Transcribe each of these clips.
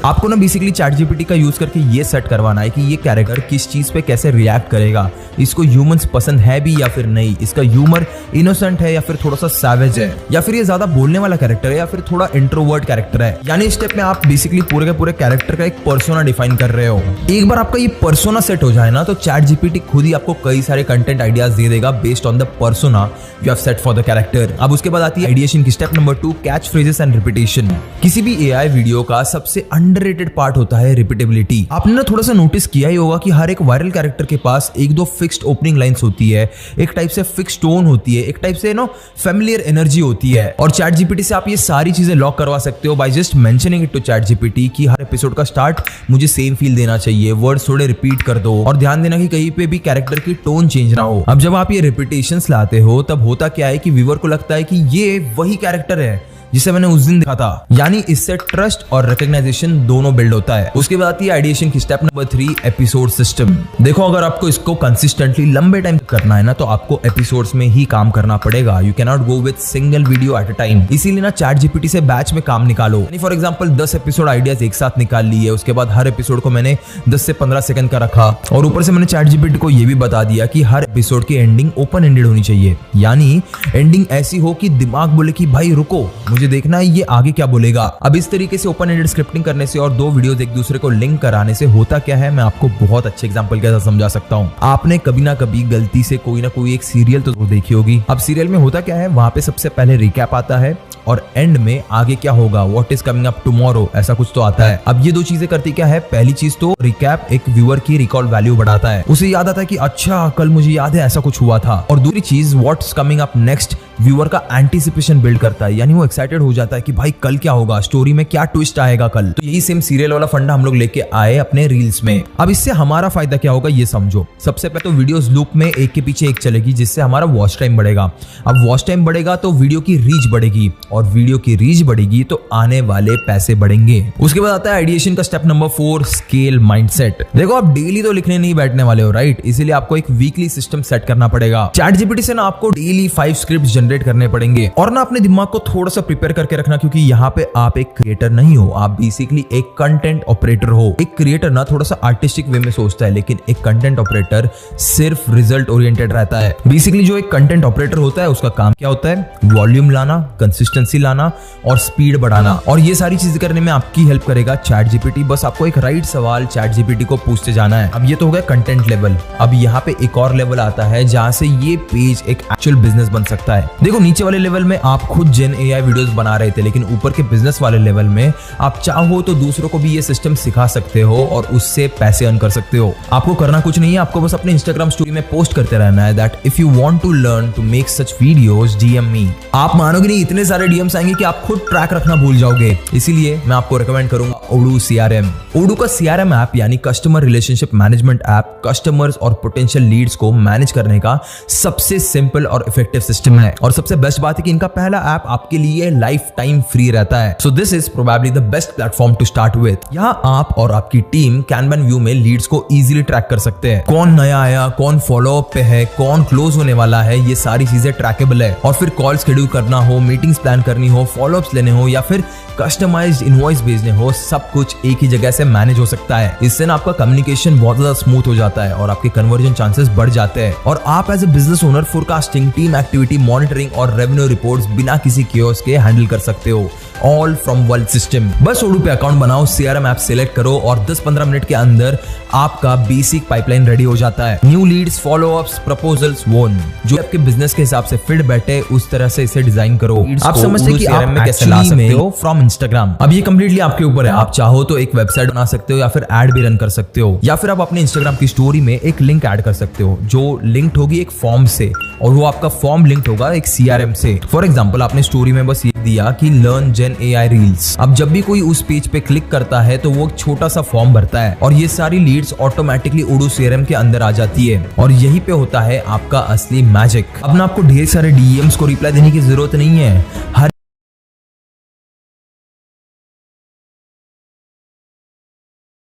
आपको ना basically chat GPT का यूज करके ये सेट करवाना है कि ये कैरेक्टर किस चीज पे कैसे रिएक्ट करेगा, इसको ह्यूमंस पसंद है भी या फिर नहीं, इसका ह्यूमर इनोसेंट है या फिर थोड़ा सा सैवेज है, या फिर ये ज्यादा बोलने वाला कैरेक्टर है या फिर थोड़ा इंट्रोवर्ट कैरेक्टर है। यानी इस स्टेप में आप बेसिकली पूरे के पूरे कैरेक्टर का एक पर्सोना डिफाइन कर रहे हो। एक बार आपका ये पर्सोना सेट हो जाए ना तो चैट जीपीटी खुद ही आपको कई सारे कंटेंट आइडियाज दे देगा based on the persona you have set for the character. अब उसके बाद आती है आइडिएशन की step number 2, catch phrases and repetition. किसी भी एआई वीडियो का सबसे अंडररेटेड पार्ट होता है रिपीटेबिलिटी। आपने ना थोड़ा सा नोटिस किया ही होगा कि हर एक वायरल कैरेक्टर के पास एक दो फिक्स्ड ओपनिंग लाइंस होती है, एक टाइप से फिक्स्ड टोन होती है, एक टाइप से फैमिलियर एनर्जी होती है। और चैट जीपीटी से आप ये सारी चीजें लॉक करवा सकते हो by just mentioning it to chat GPT कि हर एपिसोड का स्टार्ट मुझे सेम फील देना चाहिए, वर्ड्स थोड़े रिपीट कर दो और ध्यान देना कि कहीं पे भी कैरेक्टर की टोन चेंज ना हो। अब जब आप ये रिपीटेशंस लाते हो तब होता क्या है कि व्यूअर को लगता है कि ये वही कैरेक्टर है जिसे मैंने उस दिन देखा था। यानी इससे ट्रस्ट और रिकग्नाइजेशन दोनों बिल्ड होता है। उसके बाद आती है आइडिएशन की स्टेप नंबर 3, एपिसोड सिस्टम। देखो अगर आपको इसको कंसिस्टेंटली लंबे टाइम करना है ना तो आपको एपिसोड्स में ही काम करना पड़ेगा। You can not go with single video at a time. इसीलिए ना चैट जीपीटी से बैच में काम निकालो। यानी फॉर एग्जांपल 10 एपिसोड आइडियाज एक साथ निकाल लिए, उसके बाद हर एपिसोड को मैंने 10 से 15 सेकंड का रखा और ऊपर से मैंने चैट जीपीटी को ये भी बता दिया कि हर एपिसोड की एंडिंग ओपन एंडेड होनी चाहिए। यानी एंडिंग ऐसी हो कि दिमाग बोले कि भाई रुको, मुझे देखना है ये आगे क्या बोलेगा। अब इस तरीके से ओपन एंडेड स्क्रिप्टिंग करने से और दो वीडियोस एक दूसरे को लिंक कराने से होता क्या है, मैं आपको बहुत अच्छे एग्जांपल के साथ समझा सकता हूं। आपने कभी ना कभी गलती से कोई ना कोई एक सीरियल तो देखी होगी। अब सीरियल में होता क्या है, वहां पे सबसे पहले रिकैप आता है और एंड में आगे क्या होगा, what is coming up tomorrow, ऐसा कुछ तो आता है। अब ये दो चीजें करती क्या है, पहली चीज तो रिकैप एक व्यूअर की रिकॉल वैल्यू बढ़ाता है, उसे याद आता है कि अच्छा कल मुझे याद है ऐसा कुछ हुआ था। और दूसरी चीज what's coming up next viewer का एंटीसिपेशन बिल्ड करता है, यानी वो एक्साइटेड हो जाता है कि भाई कल क्या होगा, स्टोरी में क्या ट्विस्ट आएगा कल। तो यही सेम सीरियल वाला फंडा हम लोग लेके आए अपने रील्स में। अब इससे हमारा फायदा क्या होगा ये समझो। सबसे पहले तो वीडियोस लूप में एक के पीछे एक चलेगी जिससे हमारा वॉच टाइम बढ़ेगा। अब वॉच टाइम बढ़ेगा तो वीडियो की रीच बढ़ेगी और वीडियो की रीच बढ़ेगी तो आने वाले पैसे बढ़ेंगे। उसके बाद आता है आइडिएशन का स्टेप नंबर 4, स्केल माइंडसेट। देखो आप डेली तो लिखने नहीं बैठने वाले हो, राइट? इसीलिए आपको एक वीकली सिस्टम सेट करना पड़ेगा। चैट जीपीटी से ना आपको डेली 5 स्क्रिप्ट जनरेट करने पड़ेंगे और ना अपने दिमाग को थोड़ा सा प्रिपेयर करके रखना, क्योंकि यहाँ पे आप एक क्रिएटर नहीं हो, आप बेसिकली एक कंटेंट ऑपरेटर हो। एक क्रिएटर ना थोड़ा सा आर्टिस्टिक वे में सोचता है, लेकिन एक कंटेंट ऑपरेटर सिर्फ रिजल्ट ओरिएंटेड रहता है। बेसिकली जो एक कंटेंट ऑपरेटर होता है उसका काम क्या होता है, वॉल्यूम लाना, कंसिस्टेंसी लाना और स्पीड बढ़ाना। और ये सारी चीजें करने में आपकी हेल्प करेगा चैट जीपीटी। बस आपको एक राइट सवाल चैट जीपीटी को पूछते जाना है। अब ये तो हो गया कंटेंट लेवल। अब यहाँ पे एक और लेवल आता है जहां से ये पेज एक एक्चुअल बिजनेस बन सकता है। देखो नीचे वाले लेवल में आप खुद जेन एआई वीडियोस बना रहे थे, लेकिन ऊपर के बिजनेस वाले लेवल में आप चाहो तो दूसरों को भी ये सिस्टम सिखा सकते हो और उससे पैसे अर्न कर सकते हो। आपको करना कुछ नहीं है, आपको बस अपने इंस्टाग्राम स्टोरी में पोस्ट करते रहना है that if you want to learn to make such videos DM me. आप मानोगे नहीं, इतने सारे डीएम्स आएंगे कि आप खुद ट्रैक रखना भूल जाओगे। इसीलिए मैं आपको रिकमेंड करूंगा ओडू सीआरएम। ओडू का सीआरएम ऐप यानी customer relationship management app customers और पोटेंशियल लीड्स को मैनेज करने का सबसे सिंपल और इफेक्टिव सिस्टम है। और सबसे बेस्ट बात है कि इनका पहला ऐप आपके लिए लाइफ टाइम फ्री रहता है। So this is probably the best platform to start with. यहाँ आप और आपकी टीम कैनवन व्यू में लीड्स को इजीली ट्रैक कर सकते हैं। कौन नया आया, कौन फॉलोअप पे है, कौन क्लोज होने वाला है, ये सारी चीजें ट्रैकेबल है। और फिर कॉल शेड्यूल करना हो, मीटिंग्स प्लान करनी हो, फॉलोअप्स लेने हो या फिर कस्टमाइज्ड इनवॉइस भेजने हो, सब कुछ एक ही जगह से मैनेज हो सकता है। इससे ना आपका कम्युनिकेशन बहुत ज्यादा स्मूथ हो जाता है और आपके कन्वर्जन चांसेस बढ़ जाते हैं। और आप as a business owner forecasting, team activity monitoring और रेवेन्यू रिपोर्ट्स बिना किसी कियोस्क के हैंडल कर सकते हो, ऑल फ्रॉम वन सिस्टम। बस ओडू पे अकाउंट बनाओ, सीआरएम ऐप सिलेक्ट करो और 10-15 मिनट के अंदर आपका बेसिक पाइपलाइन रेडी हो जाता है। न्यू लीड्स, फॉलोअप्स, प्रपोजल्स, वोन जो आपके बिजनेस के हिसाब से फिट बैठे उस तरह से इसे डिजाइन करो। आप समझते हैं कि आप में कैसे ला सकते हो फ्रॉम इंस्टाग्राम। अब ये कंप्लीटली आपके ऊपर है। आप चाहो तो एक वेबसाइट बना सकते हो या फिर एड भी रन कर सकते हो, या फिर आप अपने इंस्टाग्राम की स्टोरी में एक लिंक ऐड कर सकते हो जो लिंक्ड होगी एक फॉर्म से और वो आपका फॉर्म लिंक्ड होगा एक सीआरएम से। फॉर एग्जांपल आपने स्टोरी में बस ये दिया कि लर्न जेन एआई रील्स। अब जब भी कोई उस पेज पे क्लिक करता है तो वो एक छोटा सा फॉर्म भरता है और ये सारी लीड्स ऑटोमेटिकली ओडू सीआरएम के अंदर आ जाती है और यही पे होता है आपका असली मैजिक। अब ना आपको ढेर सारे डीएम्स को रिप्लाई देने की जरूरत नहीं है। हर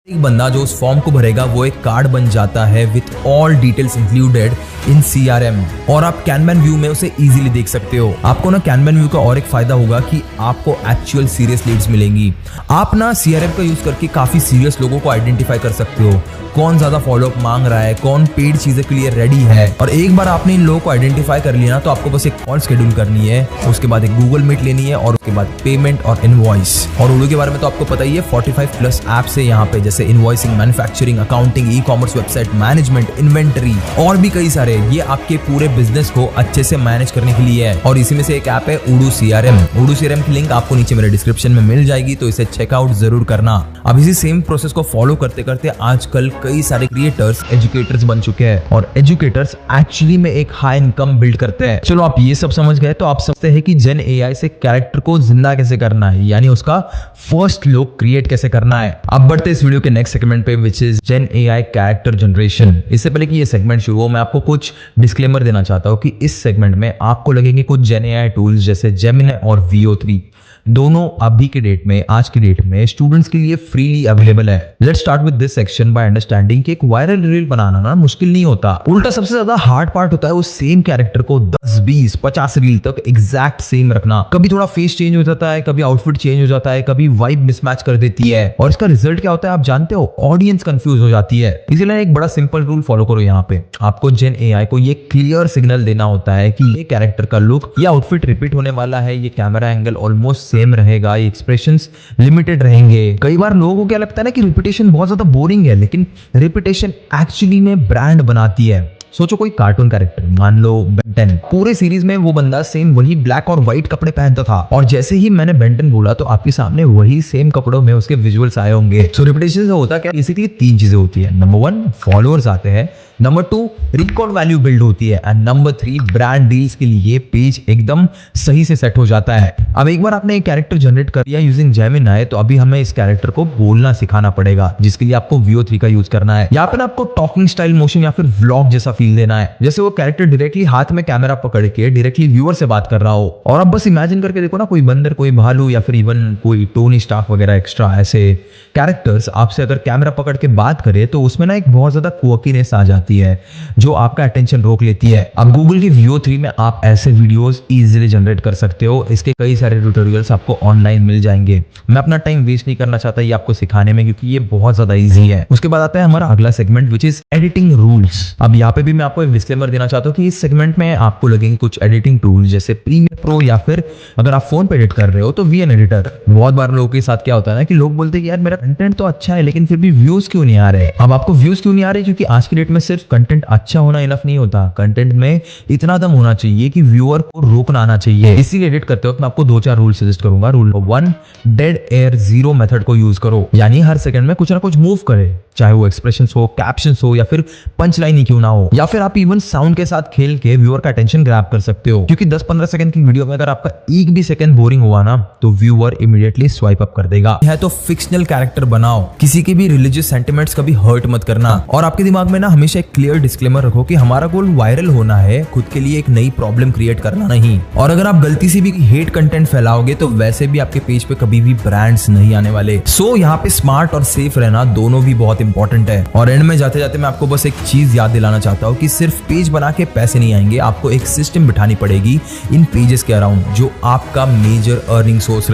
एक बंदा जो उस फॉर्म को भरेगा वो एक कार्ड बन जाता है with all details included in CRM और आप कैनवन व्यू में उसे इजीली देख सकते हो। आपको ना कैनवन व्यू का और एक फायदा होगा कि आपको एक्चुअल सीरियस लीड्स मिलेंगी। आप ना CRM का यूज करके काफी सीरियस लोगों को आइडेंटिफाई कर सकते हो, कौन ज्यादा फॉलोअप मांग रहा है, कौन पेड चीजें के लिए रेडी है। और एक बार आपने इन लोगों को आइडेंटिफाई कर लिया ना, तो आपको बस एक कॉल शेड्यूल करनी है, उसके बाद एक गूगल मीट लेनी है और उसके बाद पेमेंट और इनवॉइस। और उडू के बारे में तो आपको पता ही है, 45 प्लस ऐप्स है यहाँ पे, जैसे invoicing, manufacturing, accounting, e-commerce, website management, inventory और भी कई सारे। ये आपके पूरे बिजनेस को अच्छे से मैनेज करने के लिए है। और इसी में से एक ऐप है उडू CRM। उडू CRM की लिंक आपको नीचे मेरे डिस्क्रिप्शन में मिल जाएगी, तो इसे चेकआउट जरूर करना। अब इसी सेम प्रोसेस को फॉलो करते करते आजकल कई सारे क्रिएटर्स एजुकेटर्स बन चुके हैं, और एजुकेटर्स एक्चुअली में एक हाई इनकम बिल्ड करते हैं। चलो आप ये सब समझ गए, तो आप समझते हैं कि जेन AI से कैरेक्टर को जिंदा कैसे करना है, यानी उसका फर्स्ट लुक क्रिएट कैसे करना है। अब बढ़ते इस वीडियो के नेक्स्ट सेगमेंट पे, which is gen AI character generation. इससे पहले कि ये सेगमेंट शुरू हो, मैं आपको कुछ डिस्क्लेमर देना चाहता हूँ कि इस सेगमेंट में आपको लगेंगे कुछ जेन AI टूल्स जैसे जेमिनी और VO3, दोनों अभी के डेट में, आज की डेट में स्टूडेंट्स के लिए फ्रीली अवेलेबल है। Let's start with this section by understanding कि एक वायरल रील बनाना ना मुश्किल नहीं होता, उल्टा सबसे ज्यादा हार्ड पार्ट होता है उस सेम कैरेक्टर को 10, 20, 50 रील तक एग्जैक्ट सेम रखना। कभी थोड़ा फेस चेंज हो जाता है, कभी आउटफिट चेंज हो जाता है, कभी वाइब मिसमैच कर देती है, और इसका रिजल्ट क्या होता है आप जानते हो, ऑडियंस कंफ्यूज हो जाती है। इसीलिए एक बड़ा सिंपल रूल फॉलो करो। यहाँ पे आपको जेन AI को ये क्लियर सिग्नल देना होता है कि ये कैरेक्टर का लुक या आउटफिट रिपीट होने वाला है, ये कैमरा एंगल ऑलमोस्ट सेम रहेगा, ये एक्सप्रेशंस लिमिटेड रहेंगे। कई बार लोगों को क्या लगता है ना कि रिपीटेशन बहुत ज्यादा बोरिंग है, लेकिन रिपीटेशन एक्चुअली में ब्रांड बनाती है। सोचो कोई कार्टून कैरेक्टर, मान लो बेन 10, पूरे सीरीज में वो बंदा सेम वही ब्लैक और व्हाइट कपड़े पहनता था, और जैसे ही मैंने बेन 10 बोला तो आपके सामने वही सेम कपड़ों में उसके विजुअल्स आए होंगे। सो रिपीटेशन से होता क्या, बेसिकली 3 चीजें होती है। नंबर 1 फॉलोअर्स आते हैं, नंबर 2 रिकॉल वैल्यू बिल्ड होती है, एंड नंबर 3 ब्रांड डील्स के लिए पेज एकदम सही से सेट हो जाता है। अब एक बार आपने एक कैरेक्टर जनरेट कर दिया यूजिंग जेमिनी, तो अभी हमें इस कैरेक्टर को बोलना सिखाना पड़ेगा, जिसके लिए आपको VO3 का यूज करना है। यहाँ पे आपको टॉकिंग स्टाइल मोशन या फिर व्लॉग जैसा फील देना है, जैसे वो कैरेक्टर डायरेक्टली हाथ में कैमरा पकड़ के डायरेक्टली व्यूअर से बात कर रहा हो। और अब बस इमेजिन करके देखो ना, कोई बंदर, कोई भालू या फिर इवन कोई टोनी स्टार्क वगैरह एक्स्ट्रा ऐसे कैरेक्टर्स आपसे अगर कैमरा पकड़ के बात करे, तो उसमें ना एक बहुत ज्यादा क्वर्कीनेस आ जाती है जो आपका अटेंशन रोक लेती है। अब गूगल की VO3 में आप ऐसे वीडियोस इजीली जनरेट कर सकते हो। इसके कई सारे ट्यूटोरियल्स आपको ऑनलाइन मिल जाएंगे। मैं अपना टाइम वेस्ट नहीं करना चाहता ये आपको सिखाने में, क्योंकि ये बहुत ज्यादा इजी है। उसके बाद आता है हमारा अगला segment, which is editing rules. अब यहाँ पे भी मैं आपको एक डिस्क्लेमर देना चाहता हूँ कि इस सेगमेंट में आपको लगेंगे कुछ एडिटिंग टूल्स जैसे प्रीमियर प्रो, या फिर अगर आप फोन पे एडिट कर रहे हो तो VN एडिटर। बहुत बार लोगों के साथ क्या होता है ना कि लोग बोलते हैं कि यार मेरा कंटेंट तो अच्छा है, लेकिन फिर भी व्यूज क्यों नहीं आ रहे। अब आपको व्यूज क्यों नहीं आ रहे, क्योंकि आज की डेट में सिर्फ कंटेंट अच्छा होना इनफ नहीं होता, कंटेंट में इतना दम होना चाहिए कि व्यूअर को रोकना आना चाहिए। इसीलिए एडिट करते वक्त मैं आपको 2-4 रूल सजेस्ट करूंगा। Rule number 1, dead air zero method को यूज करो, यानी हर सेकंड में कुछ ना कुछ मूव करे, चाहे वो एक्सप्रेशंस हो, कैप्शंस हो, या फिर पंच लाइन ही क्यों ना हो, या फिर आप इवन साउंड के साथ खेल के व्यूअर का अटेंशन ग्रैब कर सकते हो। क्योंकि 10-15 सेकंड की वीडियो में अगर आपका एक भी सेकंड बोरिंग हुआ ना, तो व्यूअर इमीडिएटली स्वाइप अप कर देगा। है तो फिक्शनल कैरेक्टर बनाओ, किसी के भी रिलीजियस सेंटिमेंट्स कभी हर्ट मत करना, और आपके दिमाग में ना हमेशा एक क्लियर डिस्क्लेमर रखो कि हमारा गोल वायरल होना है, खुद के लिए एक नई प्रॉब्लम क्रिएट करना नहीं। और अगर आप गलती से भी हेट कंटेंट फैलाओगे, तो वैसे भी आपके पेज पे कभी भी ब्रांड्स नहीं आने वाले। सो यहाँ पे स्मार्ट और सेफ रहना दोनों भी बहुत इंपॉर्टेंट है। और एंड में जाते जाते मैं आपको बस एक चीज याद दिलाना चाहता हूँ कि सिर्फ पेज बना के पैसे नहीं आएंगे, आपको एक सिस्टम बिठानी पड़ेगी इन पेजेस के अराउंड, जो आपका मेजर अर्निंग सोर्स